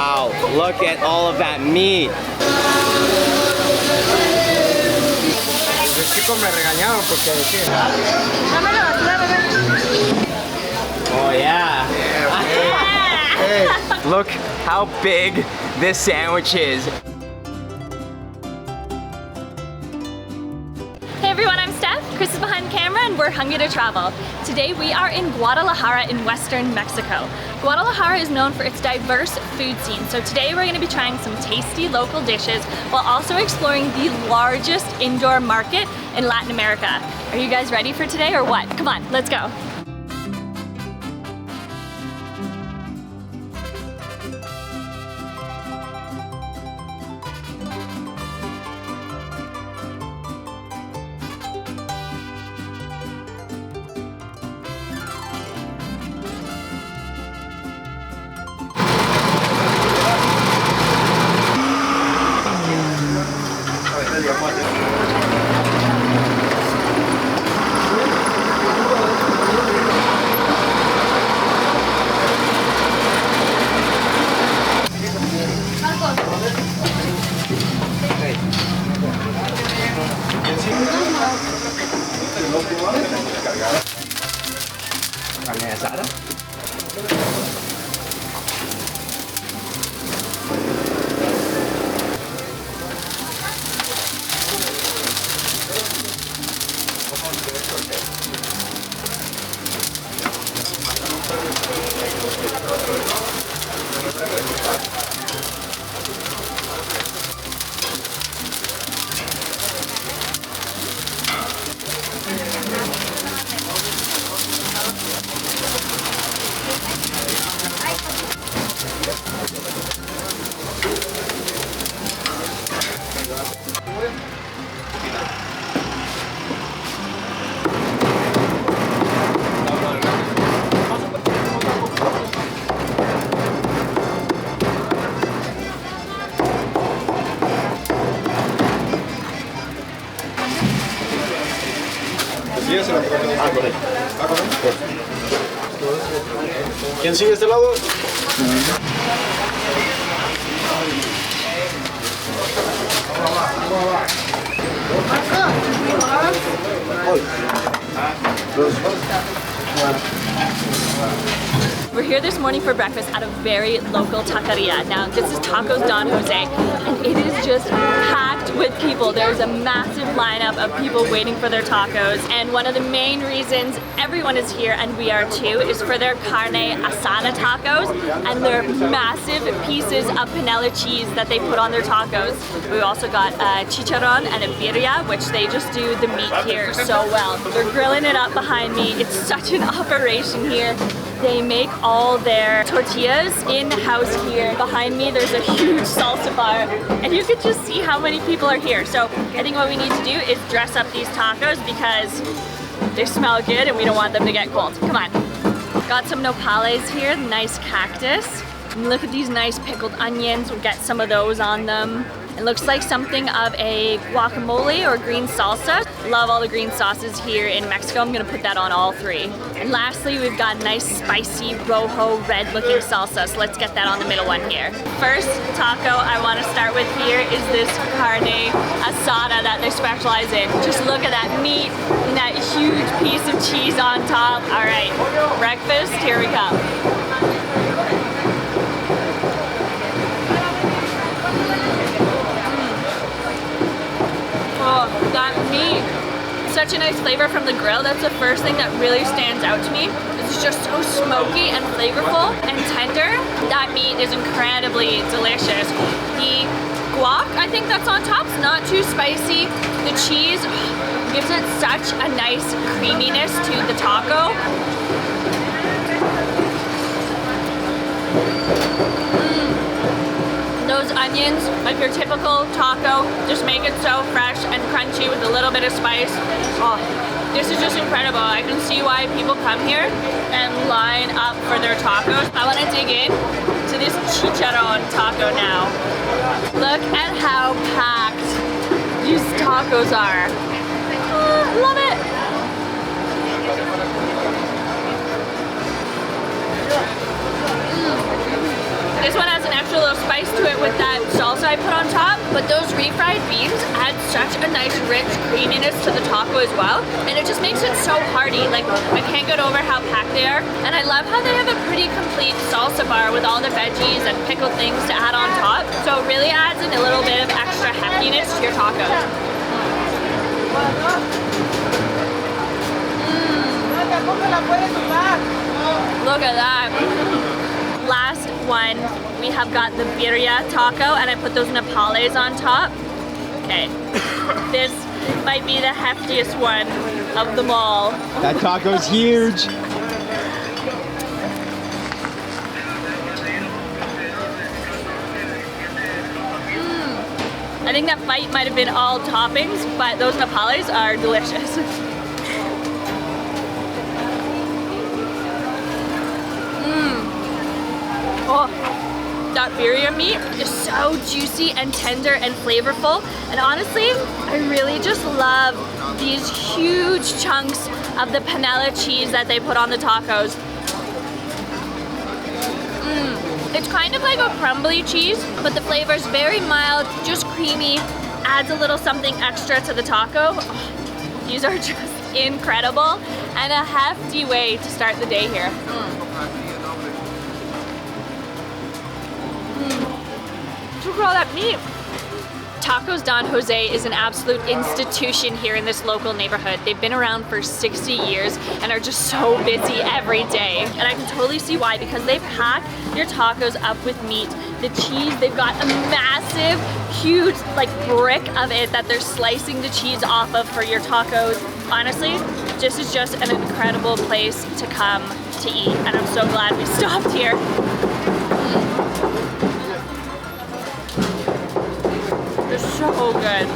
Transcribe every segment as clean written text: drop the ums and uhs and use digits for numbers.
Wow, look at all of that meat. Los chicos me regañaron porque decían. Oh yeah. Hey. Look how big this sandwich is. Hey everyone, I'm Steph. Chris is behind the camera and we're hungry to travel. Today we are in Guadalajara in western Mexico. Guadalajara is known for its diverse food scene, so today we're going to be trying some tasty local dishes while also exploring the largest indoor market in Latin America. Are you guys ready for today or what? Come on, let's go. Carne asada? ¿Quién sigue este lado? We're here this morning for breakfast at a very local taqueria. Now, this is Tacos Don Jose, and it is just packed with people. There's a massive lineup of people waiting for their tacos, and one of the main reasons everyone is here, and we are too, is for their carne asada tacos and their massive pieces of panela cheese that they put on their tacos. We also got a chicharron and a birria, which they just do the meat here so well. They're grilling it up behind me. It's such an operation here. They make all their tortillas in-house here. Behind me there's a huge salsa bar, and you can just see how many people are here. So I think what we need to do is dress up these tacos because they smell good and we don't want them to get cold. Come on. Got some nopales here, nice cactus. And look at these nice pickled onions. We'll get some of those on them. It looks like something of a guacamole or green salsa. Love all the green sauces here in Mexico. I'm gonna put that on all three. And lastly, we've got nice spicy rojo red looking salsa. So let's get that on the middle one here. First taco I wanna start with here is this carne asada that they specialize in. Just look at that meat and that huge piece of cheese on top. All right, breakfast, here we come. Oh, that meat. Such a nice flavor from the grill. That's the first thing that really stands out to me. It's just so smoky and flavorful and tender. That meat is incredibly delicious. The guac, I think that's on top, is not too spicy. The cheese gives it such a nice creaminess to the taco. Those onions, like your typical taco, just make it so fresh and crunchy with a little bit of spice. Oh, this is just incredible. I can see why people come here and line up for their tacos. I want to dig in to this chicharron taco now. Look at how packed these tacos are. Love it. This one has an extra extra little spice to it with that salsa I put on top. But those refried beans add such a nice rich creaminess to the taco as well. And it just makes it so hearty. Like, I can't get over how packed they are. And I love how they have a pretty complete salsa bar with all the veggies and pickled things to add on top. So it really adds in a little bit of extra heftiness to your tacos. Look at that. Last one, we have got the birria taco, and I put those nopales on top. Okay, this might be the heftiest one of them all. That taco's huge. I think that bite might have been all toppings, but those nopales are delicious. Oh, that birria meat is so juicy and tender and flavorful. And honestly, I really just love these huge chunks of the panela cheese that they put on the tacos. It's kind of like a crumbly cheese, but the flavor is very mild, just creamy, adds a little something extra to the taco. Oh, these are just incredible, and a hefty way to start the day here. Look at all that meat. Tacos Don Jose is an absolute institution here in this local neighborhood. They've been around for 60 years and are just so busy every day. And I can totally see why, because they pack your tacos up with meat. The cheese, they've got a massive, huge like brick of it that they're slicing the cheese off of for your tacos. Honestly, this is just an incredible place to come to eat, and I'm so glad we stopped here. They're so good.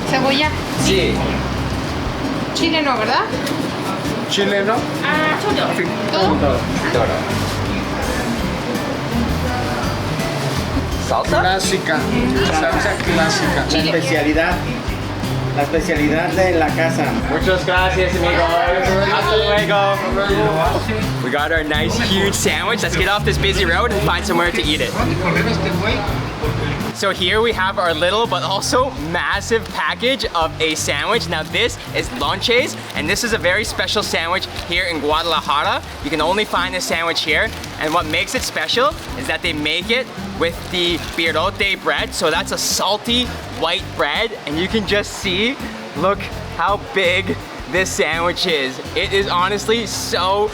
Cebolla. Sí. Chile no, ¿verdad? Chileno. ¿Todo? Salsa? Clásica. Salsa clásica. La especialidad de la casa. Muchas gracias, amigos. Hasta luego. We got our nice, huge sandwich. Let's get off this busy road and find somewhere to eat it. So here we have our little but also massive package of a sandwich. Now this is lonches, and this is a very special sandwich here in Guadalajara. You can only find this sandwich here, and what makes it special is that they make it with the birrote bread. So that's a salty white bread, and you can just see, look how big this sandwich is. It is honestly so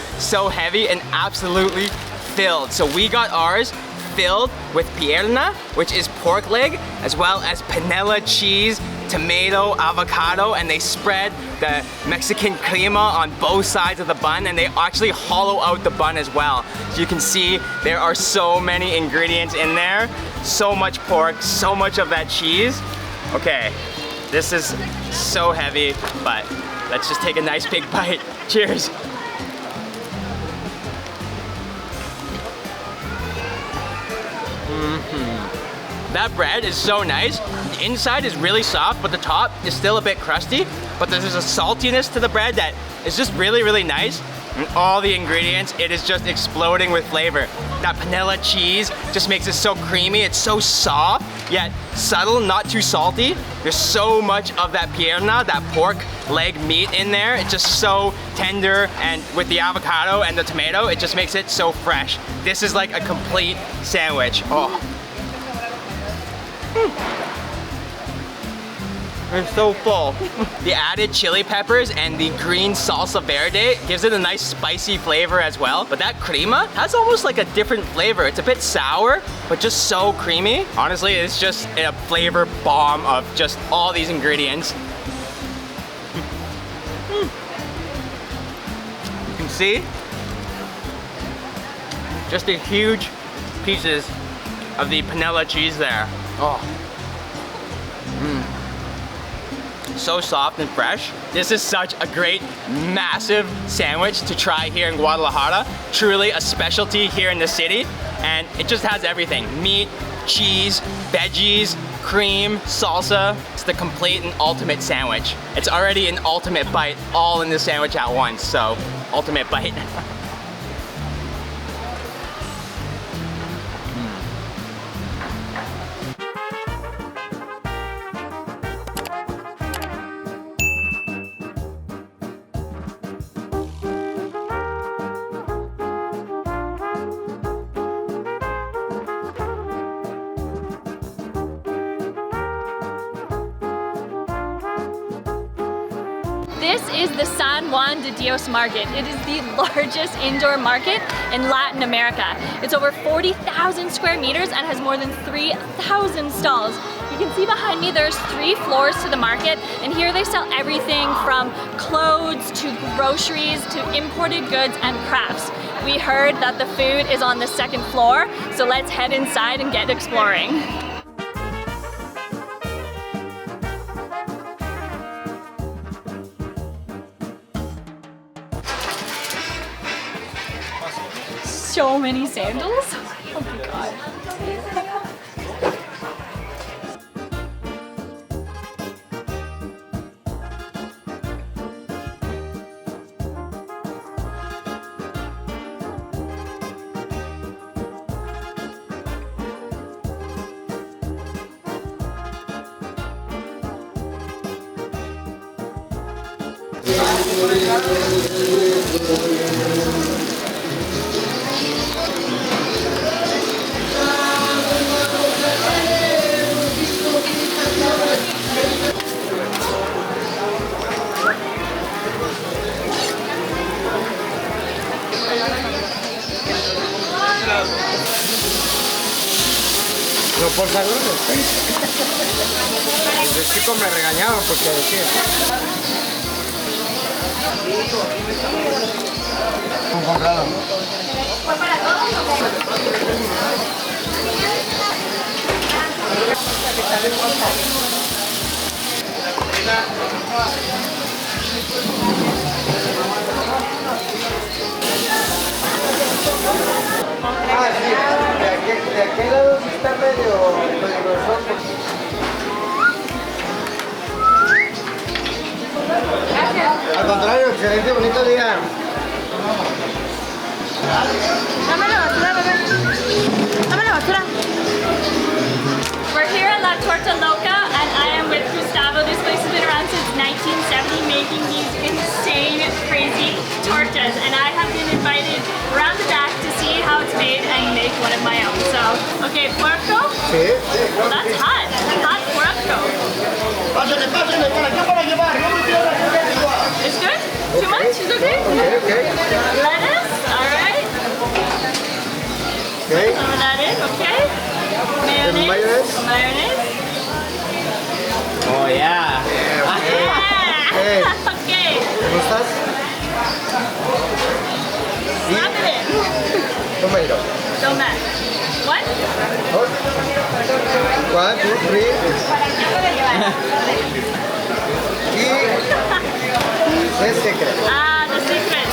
heavy and absolutely filled. So we got ours filled with pierna, which is pork leg, as well as panela cheese, tomato, avocado, and they spread the Mexican crema on both sides of the bun, and they actually hollow out the bun as well. So you can see there are so many ingredients in there, so much pork, so much of that cheese. Okay, this is so heavy, but let's just take a nice big bite. Cheers. That bread is so nice. The inside is really soft, but the top is still a bit crusty. But there's a saltiness to the bread that is just really, really nice. And all the ingredients, it is just exploding with flavor. That panela cheese just makes it so creamy. It's so soft, yet subtle, not too salty. There's so much of that pierna, that pork leg meat in there. It's just so tender, and with the avocado and the tomato, it just makes it so fresh. This is like a complete sandwich. Oh. It's so full. The added chili peppers and the green salsa verde gives it a nice spicy flavor as well. But that crema has almost like a different flavor. It's a bit sour, but just so creamy. Honestly, it's just a flavor bomb of just all these ingredients. You can see just the huge pieces of the panela cheese there. Oh. So soft and fresh. This is such a great, massive sandwich to try here in Guadalajara. Truly a specialty here in the city. And it just has everything. Meat, cheese, veggies, cream, salsa. It's the complete and ultimate sandwich. It's already an ultimate bite all in the sandwich at once. So, ultimate bite. This is the San Juan de Dios market. It is the largest indoor market in Latin America. It's over 40,000 square meters and has more than 3,000 stalls. You can see behind me there's 3 floors to the market, and here they sell everything from clothes to groceries to imported goods and crafts. We heard that the food is on the 2nd floor, so let's head inside and get exploring. So many sandals. Oh my god. No por salud, los chicos me regañaban porque decía. ¿Han comprado? ¿Fue para todos o Ah, sí, de aquel lado sí está medio grosor. Gracias. Al contrario, excelente, bonito día. Dame la basura, bebé. Dame la basura. We're here at La Torta Loca, and I am with Gustavo. This place has been around since 1970, making these insane, crazy tortas. And I have been invited around the back to see how it's made and make one of my own. So, okay, puerco? Sí. Well, that's hot. Hot puerco. It's good? Too much? It's okay? Okay. Lettuce? Alright. Okay. Throw that in, okay? Mayonnaise? Mayonnaise? Mayonnaise? Oh yeah. Okay. Yeah! Okay. ¿Gustas? Slap it in. Tomato. Don't matter. What? 1, 2, 3. The secret. Ah, the secret.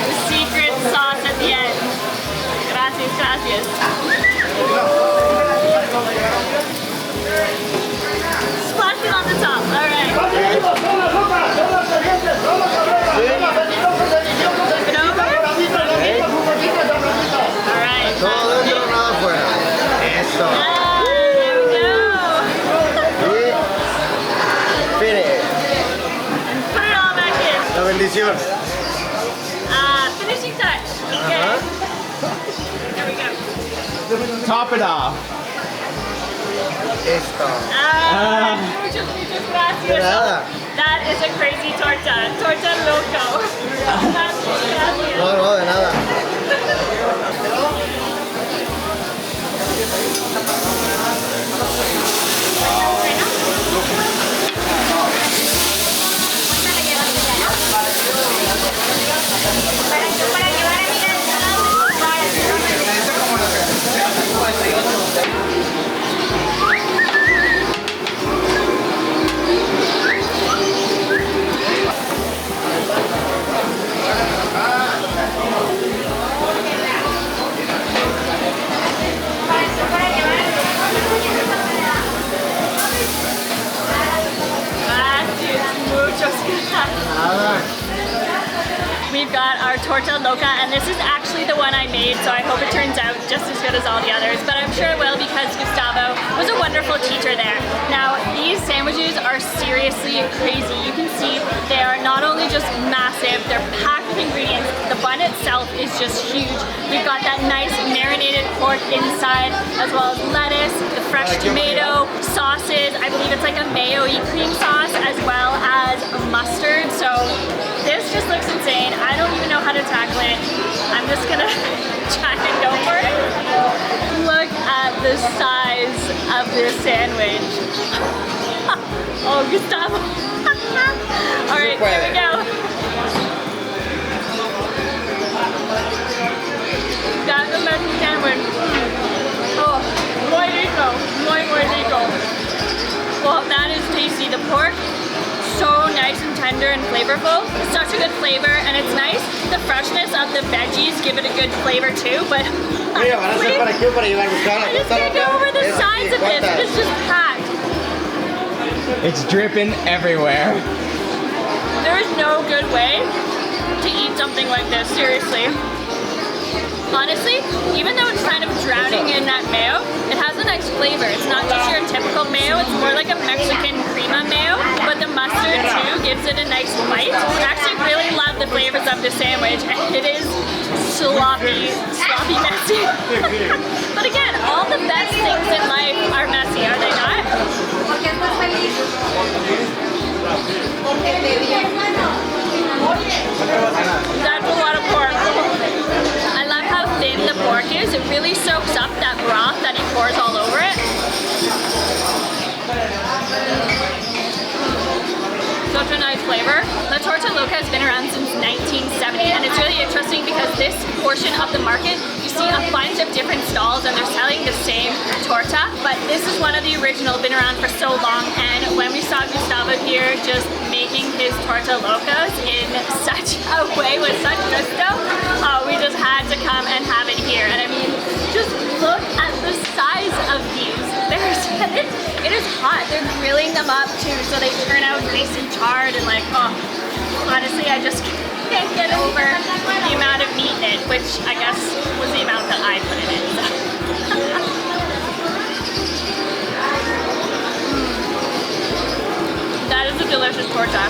The secret sauce at the end. Gracias, gracias. yours. Finishing touch. Okay. There we go. Top it off. Esto. Muchas gracias. De nada. That is a crazy torta. Torta loco. Gracias. No, no, de nada. We've got our torta loca, and this is actually the one I made, so I hope it turns out just as good as all the others, but I'm sure it will because Gustavo was a wonderful teacher there. Now, these sandwiches are seriously crazy. You can see they are not only just massive, they're packed with ingredients. The bun itself is just huge. We've got that nice marinated pork inside, as well as lettuce, the fresh tomato, sauces, I believe it's like a mayo-y cream sauce, as well as mustard, so this just looks insane. I don't even know how to tackle it. I'm just gonna try and go for it. Look at the size of this sandwich. Oh, Gustavo. All right, here we go. That's the best sandwich. Oh, muy rico. Muy rico. Well, that is tasty. The pork, so nice and tender and flavorful. Such a good flavor, and it's nice. The freshness of the veggies give it a good flavor too, but I just can't get over the size of this. It's just packed. It's dripping everywhere. There is no good way to eat something like this, seriously. Honestly, even though it's kind of drowning in that mayo, it has a nice flavor. It's not just your typical mayo, it's more like a Mexican crema mayo, but the mustard too gives it a nice bite. I actually really love the flavors of this sandwich, and it is sloppy messy. But again, all the best things in life are messy, are they not? That's a lot of pork. I love how thin the pork is. It really soaks up that broth that he pours all over it. Such a nice flavor. La Torta Loca has been around since 1970, and it's really interesting because this portion of the market, you see a bunch of different stalls and they're selling the same torta, but this is one of the original, been around for so long, and when we saw Gustavo here just making his torta locas in such a way with such gusto, we just had to come and have it here. And I mean, just look at the size of these. It is hot. They're grilling them up too, so they turn out nice and charred and like, oh, honestly, I just can't get over the amount of meat in it, which I guess was the amount that I put in it. So. That is a delicious torta.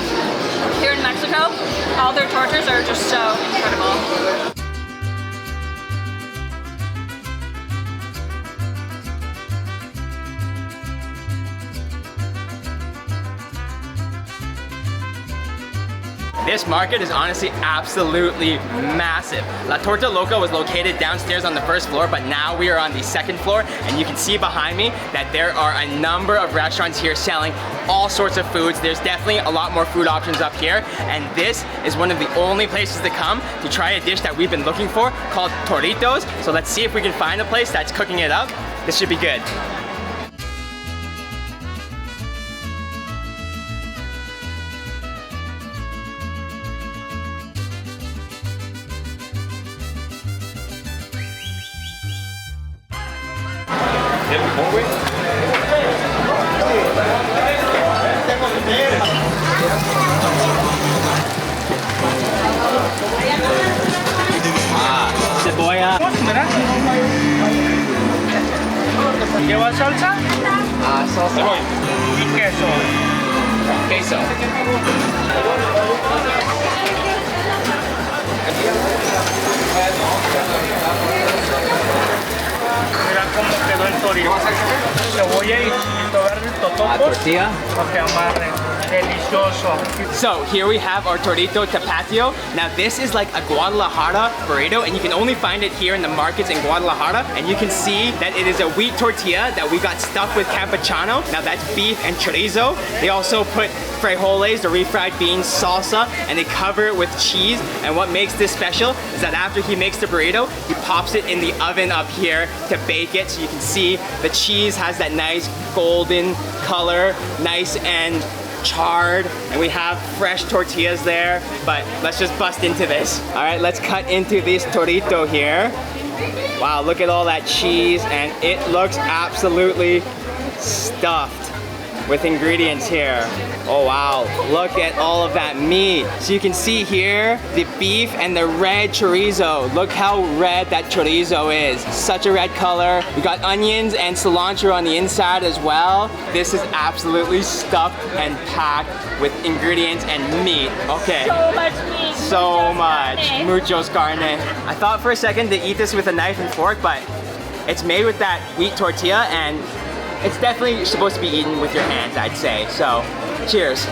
Here in Mexico, all their tortas are just so incredible. This market is honestly absolutely massive. La Torta Loca was located downstairs on the first floor, but now we are on the second floor, and you can see behind me that there are a number of restaurants here selling all sorts of foods. There's definitely a lot more food options up here, and this is one of the only places to come to try a dish that we've been looking for called Torritos. So let's see if we can find a place that's cooking it up. This should be good. Cebolla. ¿Lleva salsa? Salsa. Y queso. Queso. Mira cómo quedó el torito. Cebolla y verde, totopos. Tortilla. Para que amarren. Delicioso. So here we have our tortito tapatio. Now this is like a Guadalajara burrito, and you can only find it here in the markets in Guadalajara. And you can see that it is a wheat tortilla that we got stuffed with campechano. Now that's beef and chorizo. They also put frijoles, the refried beans, salsa, and they cover it with cheese. And what makes this special is that after he makes the burrito, he pops it in the oven up here to bake it. So you can see the cheese has that nice golden color, nice and charred, and we have fresh tortillas there. But let's just bust into this. All right, let's cut into this torito here. Wow, look at all that cheese, and it looks absolutely stuffed with ingredients here. Oh wow, look at all of that meat. So you can see here the beef and the red chorizo. Look how red that chorizo is. Such a red color. We got onions and cilantro on the inside as well. This is absolutely stuffed and packed with ingredients and meat. Okay. So much meat. So much. carne. Muchos carne. I thought for a second to eat this with a knife and fork, but it's made with that wheat tortilla, and it's definitely supposed to be eaten with your hands, I'd say. So, cheers.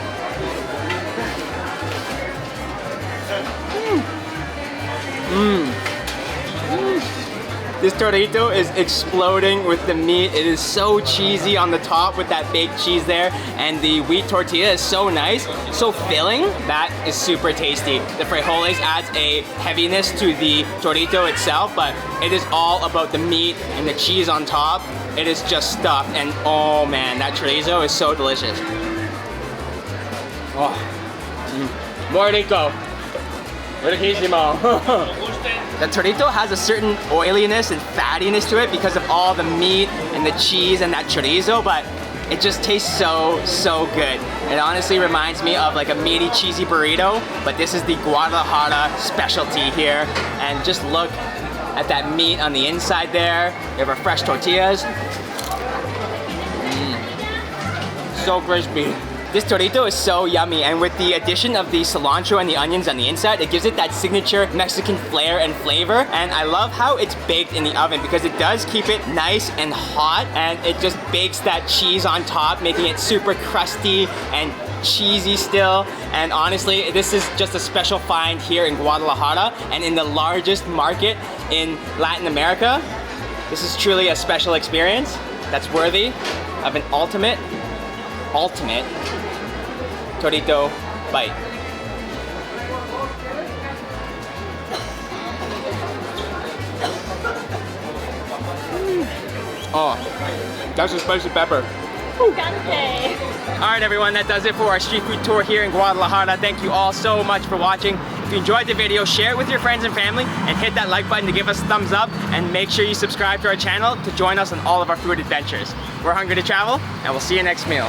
This tortito is exploding with the meat. It is so cheesy on the top with that baked cheese there, and the wheat tortilla is so nice, so filling. That is super tasty. The frijoles adds a heaviness to the tortito itself, but it is all about the meat and the cheese on top. It is just stuffed, and oh man, that chorizo is so delicious. Oh, muy rico. Riquísimo. The tortito has a certain oiliness and fattiness to it because of all the meat and the cheese and that chorizo, but it just tastes so, so good. It honestly reminds me of like a meaty, cheesy burrito, but this is the Guadalajara specialty here. And just look at that meat on the inside there. We have our fresh tortillas. So crispy. This tortito is so yummy, and with the addition of the cilantro and the onions on the inside, it gives it that signature Mexican flair and flavor. And I love how it's baked in the oven because it does keep it nice and hot, and it just bakes that cheese on top, making it super crusty and cheesy still. And honestly, this is just a special find here in Guadalajara and in the largest market in Latin America. This is truly a special experience that's worthy of an ultimate tortito bite. Oh, that's a spicy pepper. Picante. All right, everyone, that does it for our street food tour here in Guadalajara. Thank you all so much for watching. If you enjoyed the video, share it with your friends and family, and hit that like button to give us a thumbs up, and make sure you subscribe to our channel to join us on all of our food adventures. We're hungry to travel, and we'll see you next meal.